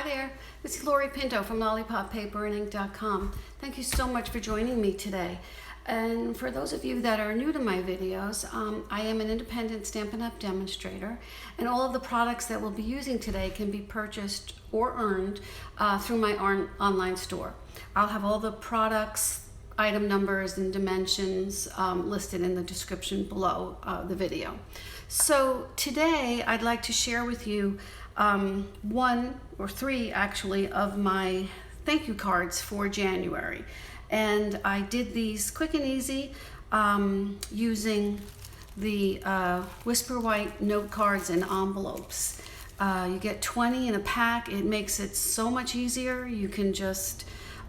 there, it's Lori Pinto from lollipoppaperandink.com. Thank you so much for joining me today. And for those of you that are new to my videos, I am an independent Stampin' Up! Demonstrator, and all of the products that we'll be using today can be purchased or earned through my online store. I'll have all the products, item numbers, and dimensions listed in the description below the video. So today I'd like to share with you one or three actually of my thank you cards for January. And I did these quick and easy using the Whisper White note cards and envelopes. You get 20 in a pack. It makes it so much easier. You can just,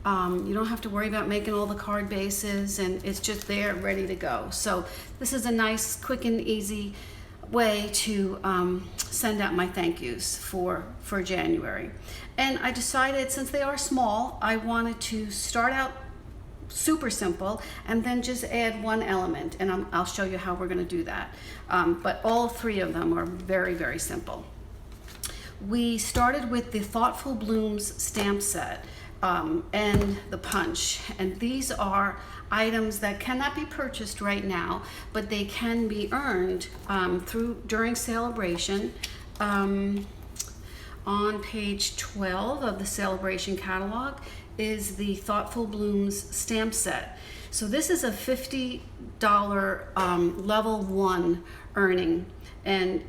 you don't have to worry about making all the card bases, and it's just there ready to go. So this is a nice, quick and easy way to send out my thank yous for January. And I decided, since they are small, I wanted to start out super simple and then just add one element, and I'll show you how we're going to do that. But all three of them are very, very simple. We started with the Thoughtful Blooms stamp set and the punch, and these are items that cannot be purchased right now, but they can be earned during Sale-A-Bration. On page 12 of the Sale-A-Bration catalog is the Thoughtful Blooms stamp set. So this is a $50 level 1 earning, and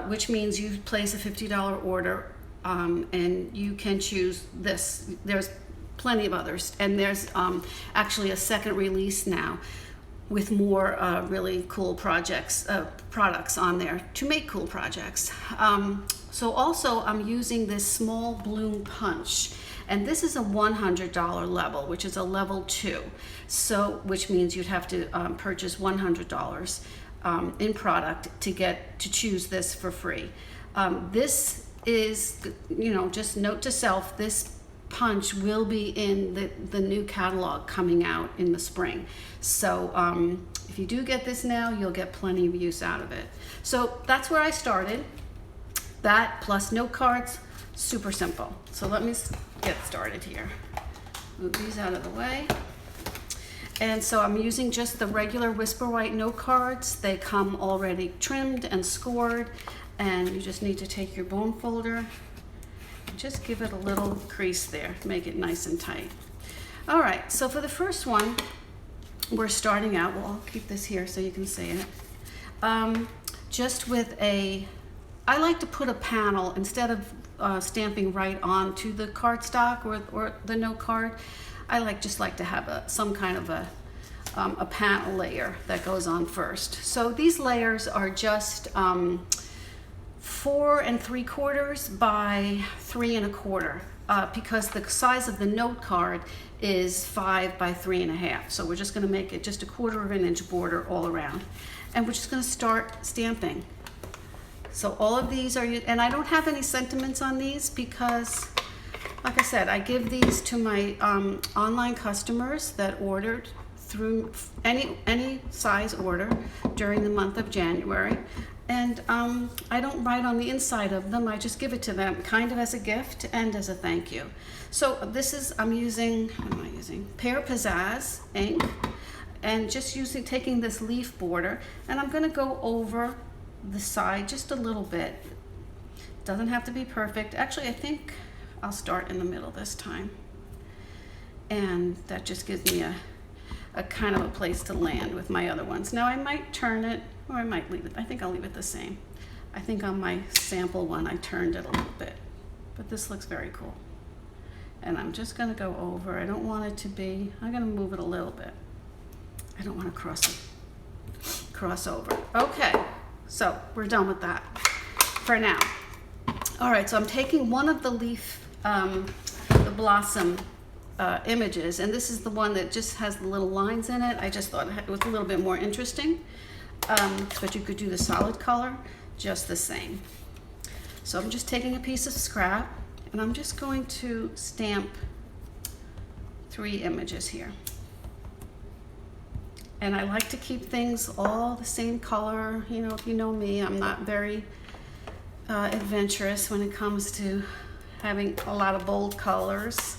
which means you place a $50 order and you can choose this. There's plenty of others, and there's actually a second release now with more really cool products on there to make cool projects. So also I'm using this small bloom punch, and this is a $100 level, which is a level 2. So which means you'd have to purchase $100 in product to choose this for free. This is, just note to self, this punch will be in the new catalog coming out in the spring. So if you do get this now, you'll get plenty of use out of it. So that's where I started. That plus note cards, super simple. So let me get started here. Move these out of the way. And so I'm using just the regular Whisper White note cards. They come already trimmed and scored, and you just need to take your bone folder and just give it a little crease there to make it nice and tight. All right, so for the first one, we're starting out, well, I'll keep this here so you can see it, just with I like to put a panel instead of stamping right onto the cardstock or the note card. I just like to have some kind of a panel layer that goes on first. So these layers are just 4 3/4 by 3 1/4 because the size of the note card is 5 by 3 1/2. So we're just going to make it just a 1/4 inch border all around, and we're just going to start stamping. So all of these are, and I don't have any sentiments on these because, like I said, I give these to my online customers that ordered through any size order during the month of January. And I don't write on the inside of them. I just give it to them kind of as a gift and as a thank you. So this is, I'm using, what am I using? Pear Pizzazz ink, and just taking this leaf border, and I'm gonna go over the side just a little bit. Doesn't have to be perfect. Actually, I think I'll start in the middle this time. And that just gives me a kind of a place to land with my other ones. Now I might turn it, or I might leave it. I think I'll leave it the same. I think on my sample one I turned it a little bit, but this looks very cool. And I'm just gonna go over. I don't want it to be, I'm gonna move it a little bit. I don't want to cross over. Okay, so we're done with that for now. All right, so I'm taking one of the leaf, the blossom images, and this is the one that just has the little lines in it. I just thought it was a little bit more interesting, but you could do the solid color just the same. So I'm just taking a piece of scrap, and I'm just going to stamp 3 images here. And I like to keep things all the same color. If you know me, I'm not very adventurous when it comes to having a lot of bold colors.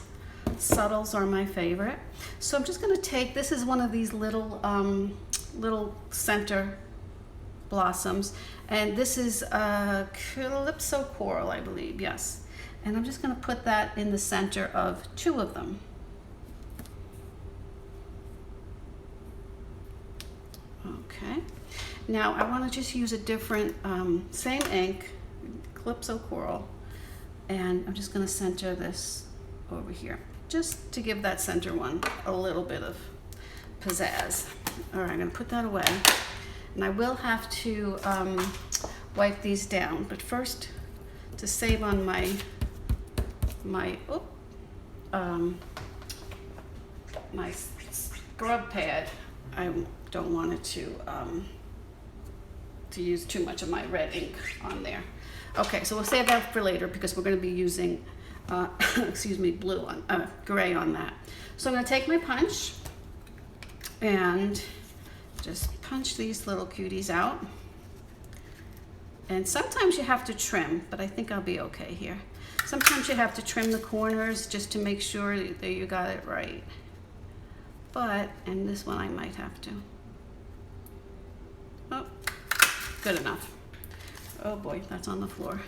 Subtles are my favorite. So I'm just going to take, this is one of these little little center blossoms, and this is Calypso Coral, I believe, yes. And I'm just going to put that in the center of 2 of them. Okay. Now I want to just use a different, same ink, Calypso Coral, and I'm just going to center this over here, just to give that center one a little bit of pizzazz. All right, I'm going to put that away, and I will have to wipe these down, but first, to save on my scrub pad, I don't want it to use too much of my red ink on there. Okay, so we'll save that for later because we're going to be using excuse me, blue on gray on that. So I'm going to take my punch and just punch these little cuties out. And sometimes you have to trim, but I think I'll be okay here. Sometimes you have to trim the corners just to make sure that you got it right. But, and this one I might have to. Oh, good enough. Oh boy, that's on the floor.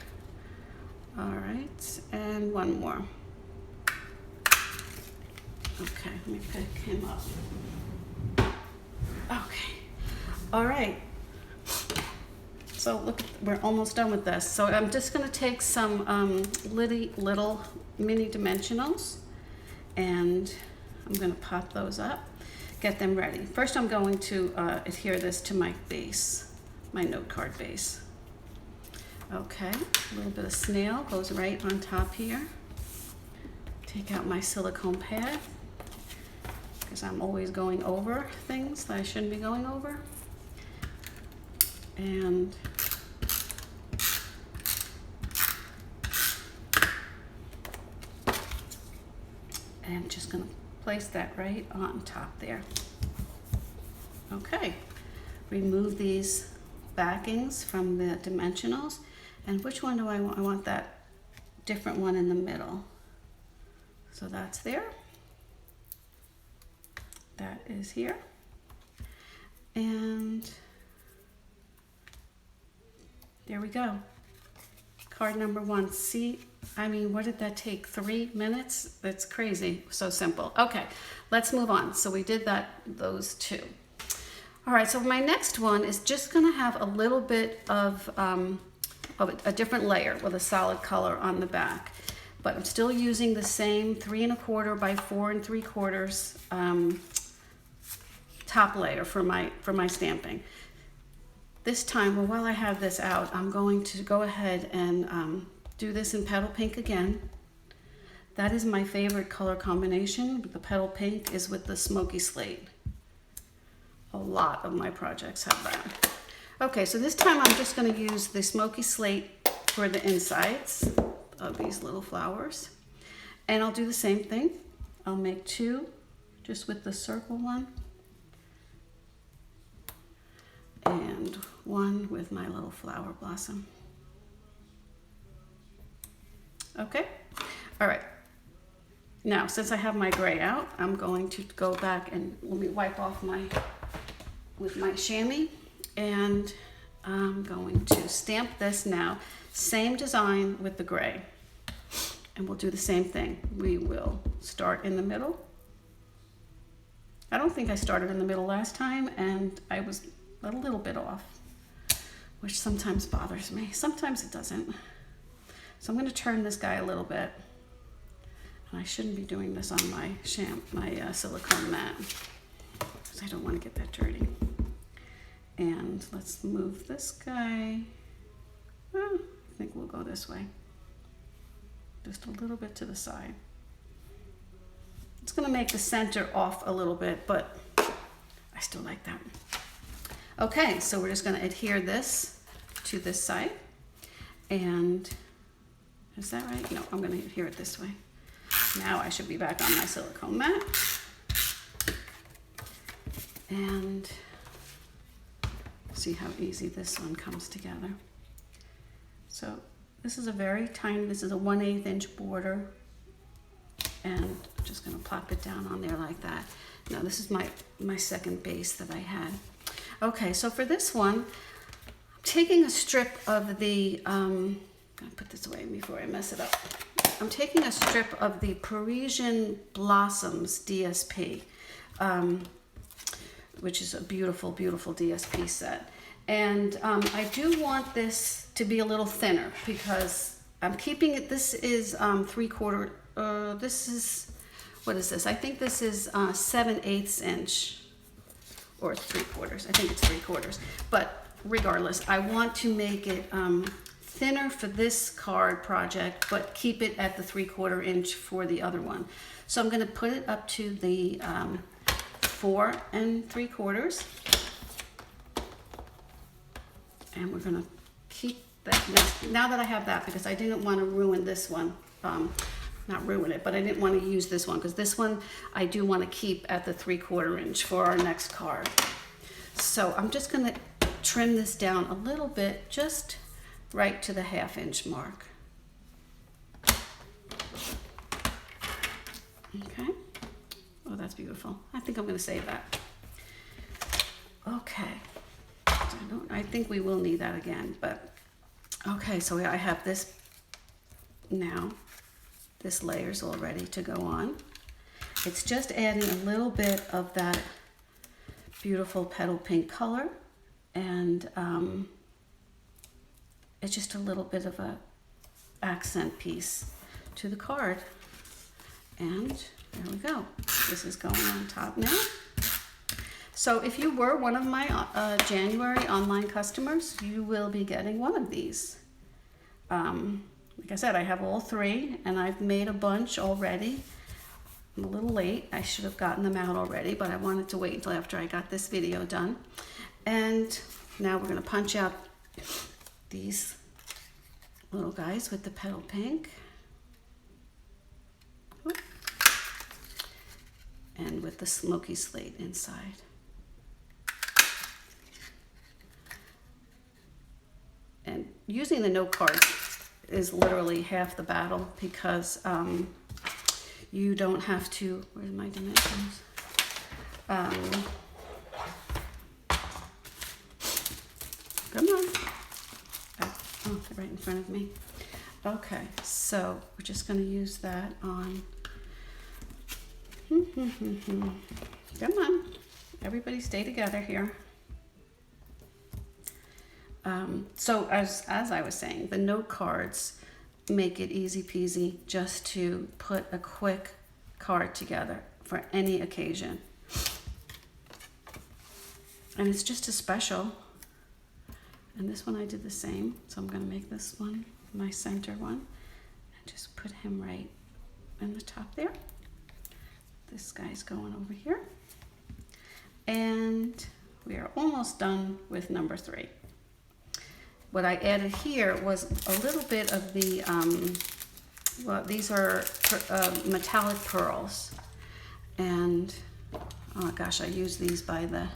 All right, and one more. Okay, let me pick him up. Okay, all right. So look, we're almost done with this. So I'm just gonna take some little mini dimensionals, and I'm gonna pop those up, get them ready. First I'm going to adhere this to my base, my note card base. Okay, a little bit of snail goes right on top here. Take out my silicone pad, because I'm always going over things that I shouldn't be going over. And I'm just gonna place that right on top there. Okay, remove these backings from the dimensionals. And which one do I want? I want that different one in the middle. So that's there. That is here. And there we go. Card number 1. See, I mean, what did that take? 3 minutes? That's crazy. So simple. Okay, let's move on. So we did those 2. All right, so my next one is just gonna have a little bit of a different layer with a solid color on the back, but I'm still using the same 3 1/4 by 4 3/4 top layer for my stamping. This time, well, while I have this out, I'm going to go ahead and do this in Petal Pink again. That is my favorite color combination. The Petal Pink is with the Smoky Slate. A lot of my projects have that. Okay, so this time I'm just going to use the Smoky Slate for the insides of these little flowers. And I'll do the same thing. I'll make 2 just with the circle one. And 1 with my little flower blossom. Okay, all right. Now, since I have my gray out, I'm going to go back and let me wipe off with my chamois, and I'm going to stamp this now. Same design with the gray, and we'll do the same thing. We will start in the middle. I don't think I started in the middle last time, and I was a little bit off, which sometimes bothers me. Sometimes it doesn't. So I'm going to turn this guy a little bit. And I shouldn't be doing this on my silicone mat, because I don't want to get that dirty. And let's move this guy. Well, I think we'll go this way. Just a little bit to the side. It's going to make the center off a little bit, but I still like that. Okay, so we're just going to adhere this to this side. And is that right? No, I'm going to adhere it this way. Now I should be back on my silicone mat. And see how easy this one comes together. So This is a very tiny, this is a 1/8 inch border. And I'm just gonna plop it down on there like that. Now this is my second base that I had. Okay, so for this one, I'm taking a strip of the, I'm gonna put this away before I mess it up. I'm taking a strip of the Parisian Blossoms DSP, which is a beautiful, beautiful DSP set. And I do want this to be a little thinner because I'm keeping it, this is 3/4, this is, what is this? I think this is 7/8 inch or 3/4. I think it's 3/4. But regardless, I want to make it thinner for this card project, but keep it at the 3/4 inch for the other one. So I'm going to put it up to the 4 3/4. And we're going to keep that now that I have that, because I didn't want to ruin this one. Not ruin it, but I didn't want to use this one because this one I do want to keep at the 3/4 inch for our next card. So I'm just going to trim this down a little bit, just right to the 1/2 inch mark. Okay. Oh, that's beautiful. I think I'm going to save that. Okay. I think we will need that again, but okay, so I have this now. This layer's all ready to go on. It's just adding a little bit of that beautiful petal pink color, and it's just a little bit of a accent piece to the card. And there we go. This is going on top now. So if you were one of my January online customers, you will be getting one of these. Like I said, I have all 3 and I've made a bunch already. I'm a little late. I should have gotten them out already, but I wanted to wait until after I got this video done. And now we're going to punch out these little guys with the petal pink. And with the smoky slate inside. And using the note cards is literally half the battle, because you don't have to, where's my dimensions? Come on. Oh, they're right in front of me. Okay, so we're just going to use that on. Come on. Everybody stay together here. So as I was saying, the note cards make it easy peasy just to put a quick card together for any occasion. And it's just as special. And this one I did the same. So I'm going to make this one my center one and just put him right in the top there. This guy's going over here. And we are almost done with number 3. What I added here was a little bit of the, well, these are metallic pearls. And, oh gosh, I use these by the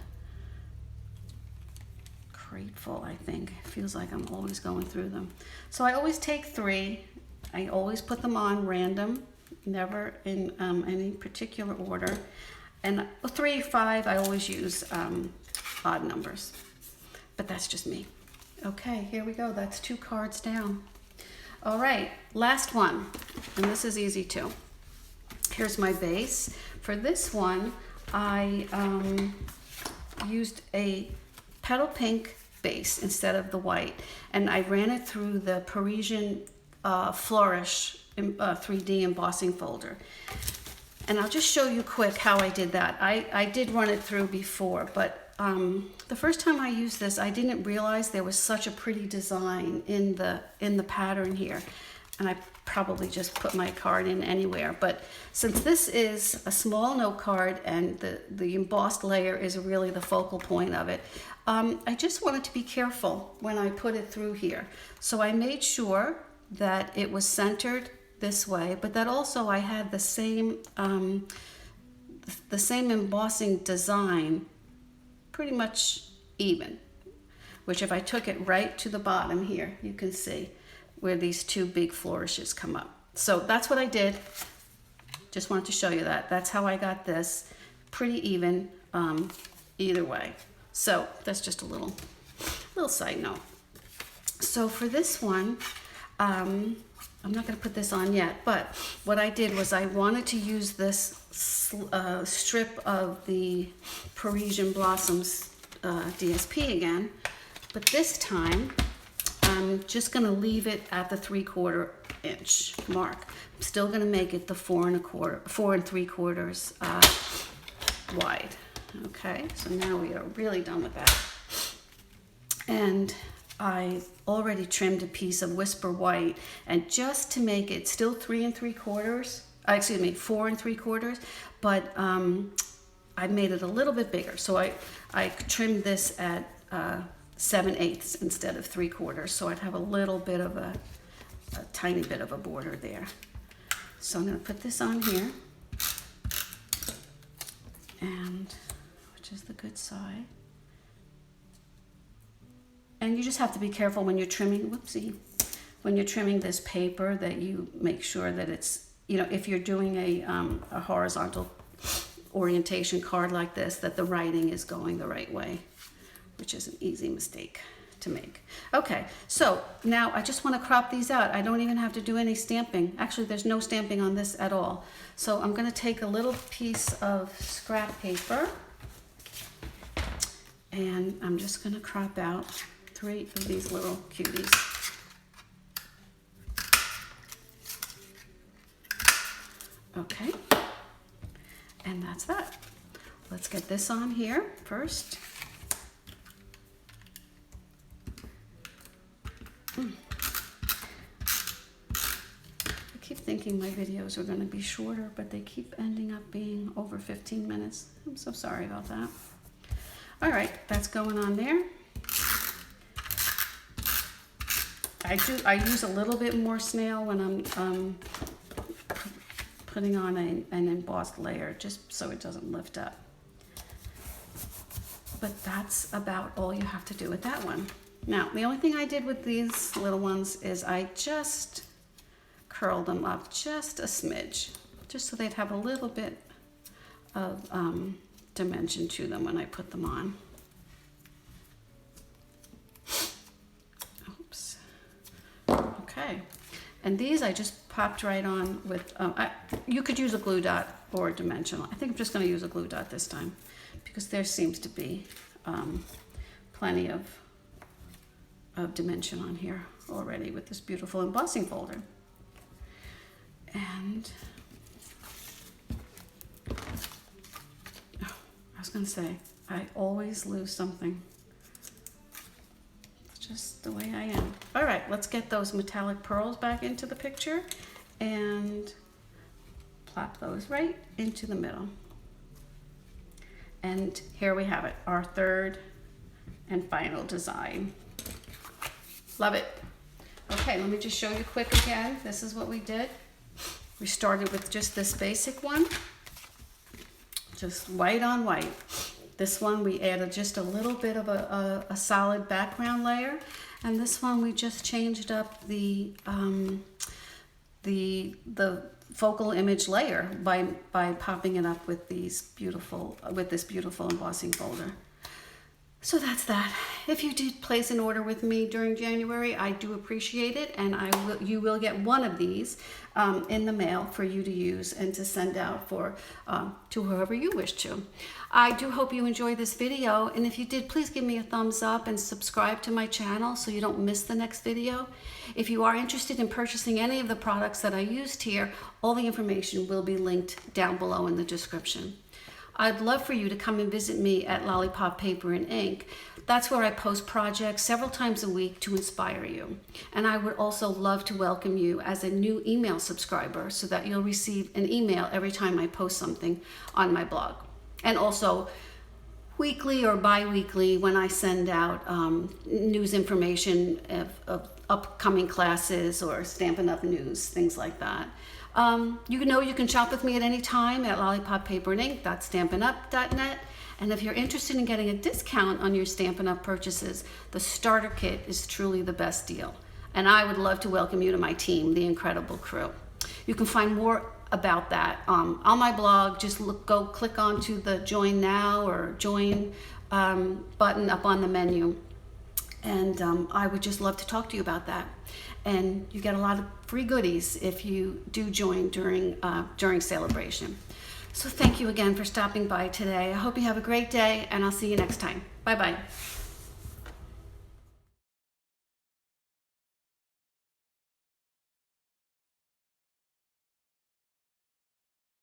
crateful, I think. It feels like I'm always going through them. So I always take 3. I always put them on random, never in any particular order. And 3, 5, I always use odd numbers. But that's just me. Okay, here we go. That's 2 cards down. All right, last one. And this is easy too. Here's my base. For this one, I used a petal pink base instead of the white. And I ran it through the Parisian Flourish 3D embossing folder. And I'll just show you quick how I did that. I did run it through before, but the first time I used this, I didn't realize there was such a pretty design in the pattern here. And I probably just put my card in anywhere. But since this is a small note card and the embossed layer is really the focal point of it, I just wanted to be careful when I put it through here. So I made sure that it was centered this way, but that also I had the same embossing design pretty much even, which if I took it right to the bottom here, you can see where these two big flourishes come up. So that's what I did. Just wanted to show you that. That's how I got this. Pretty even either way. So that's just a little side note. So for this one, I'm not going to put this on yet, but what I did was I wanted to use this strip of the Parisian Blossoms DSP again, but this time I'm just going to leave it at the 3/4 inch mark. I'm still going to make it the 4 3/4 wide. Okay, so now we are really done with that. And I already trimmed a piece of Whisper White, and just to make it still 3 3/4, 4 3/4, but I made it a little bit bigger. So I trimmed this at 7/8 instead of 3/4, so I'd have a little bit of a tiny bit of a border there. So I'm going to put this on here, and which is the good side. And you just have to be careful when you're trimming, when you're trimming this paper, that you make sure that it's, if you're doing a horizontal orientation card like this, that the writing is going the right way, which is an easy mistake to make. Okay, so now I just want to crop these out. I don't even have to do any stamping. Actually, there's no stamping on this at all. So I'm going to take a little piece of scrap paper, and I'm just going to crop out 3 of these little cuties. Okay, and that's that. Let's get this on here first. I keep thinking my videos are going to be shorter, but they keep ending up being over 15 minutes. I'm so sorry about that. All right, that's going on there. I use a little bit more snail when I'm putting on an embossed layer, just so it doesn't lift up. But that's about all you have to do with that one. Now, the only thing I did with these little ones is I just curled them up just a smidge, just so they'd have a little bit of dimension to them when I put them on. Okay, and these I just popped right on with, you could use a glue dot or a dimensional. I think I'm just going to use a glue dot this time, because there seems to be plenty of dimension on here already with this beautiful embossing folder. And I was going to say, I always lose something. Just the way I am. All right, let's get those metallic pearls back into the picture and plop those right into the middle. And here we have it, our third and final design. Love it. Okay, let me just show you quick again. This is what we did. We started with just this basic one, just white on white. This one we added just a little bit of a solid background layer, and this one we just changed up the focal image layer by popping it up with this beautiful embossing folder. So that's that. If you did place an order with me during January, I do appreciate it, and you will get one of these in the mail for you to use and to send out to whoever you wish to. I do hope you enjoyed this video, and if you did, please give me a thumbs up and subscribe to my channel so you don't miss the next video. If you are interested in purchasing any of the products that I used here, all the information will be linked down below in the description. I'd love for you to come and visit me at Lollipop Paper and Ink. That's where I post projects several times a week to inspire you. And I would also love to welcome you as a new email subscriber so that you'll receive an email every time I post something on my blog. And also weekly or bi-weekly when I send out news information of upcoming classes or Stampin' Up news, things like that. You can shop with me at any time at lollipoppaperandink.stampinup.net. And if you're interested in getting a discount on your Stampin' Up purchases, the starter kit is truly the best deal. And I would love to welcome you to my team, the incredible crew. You can find more about that on my blog. Just go click onto the Join Now or Join button up on the menu. And I would just love to talk to you about that. And you get a lot of free goodies if you do join during Sale-A-Bration. So thank you again for stopping by today. I hope you have a great day, and I'll see you next time. Bye-bye.